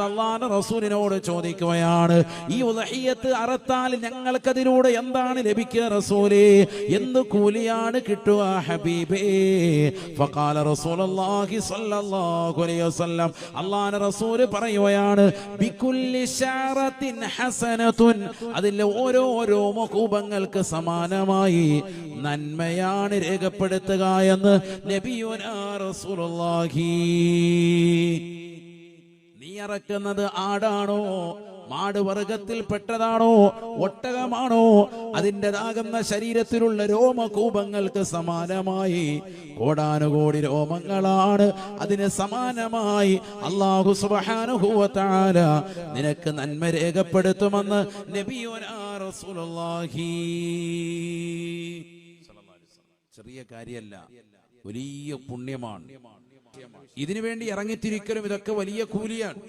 അല്ലാഹുവിന്റെ റസൂലിനോട് ചോദിക്കുകയാണ്, ഈ ഉദ്ഹിയ്യത്ത് അറുത്താൽ ഞങ്ങൾക്കതിലൂടെ എന്താണ് ലഭിക്കുക റസൂലേ? എന്ത് കൂലിയാണ് കിട്ടുക ഹബീബേ? ഫഖാല റസൂലുള്ളാഹി സ്വല്ലല്ലാഹു അലൈഹി വസല്ലം, അല്ലാഹുവിന്റെ റസൂൽ പറയുകയാണ്, ബികുല്ലി ശഅറത്തിൻ ഹസനത്തുൻ, അതിലെ ഓരോ മുഖൂബങ്ങൾക്ക് സമാനമായി നന്മയാണ് രേഖപ്പെടുത്തുക എന്ന് നബിയുനാ റസൂലുള്ളാഹി. നീ അറക്കുന്നത് ആടാണോ, മാട് വർഗത്തിൽപ്പെട്ടതാണോ, ഒട്ടകമാണോ, അതിൻ്റെതാകുന്ന ശരീരത്തിലുള്ള രോമകൂപങ്ങൾക്ക് സമാനമായി കോടാനുകോടി രോമങ്ങളാണ്. അതിന് സമാനമായി അല്ലാഹു സുബ്ഹാനഹു വ തആല നിനക്ക് നന്മ രേഖപ്പെടുത്തുമെന്ന് നബിയുനാ റസൂലുള്ളാഹി. ചെറിയ കാര്യമല്ല, വലിയ പുണ്യമാണ്. ഇതിനു വേണ്ടി ഇറങ്ങിത്തിരിക്കലും ഇതൊക്കെ വലിയ കൂലിയാണ്.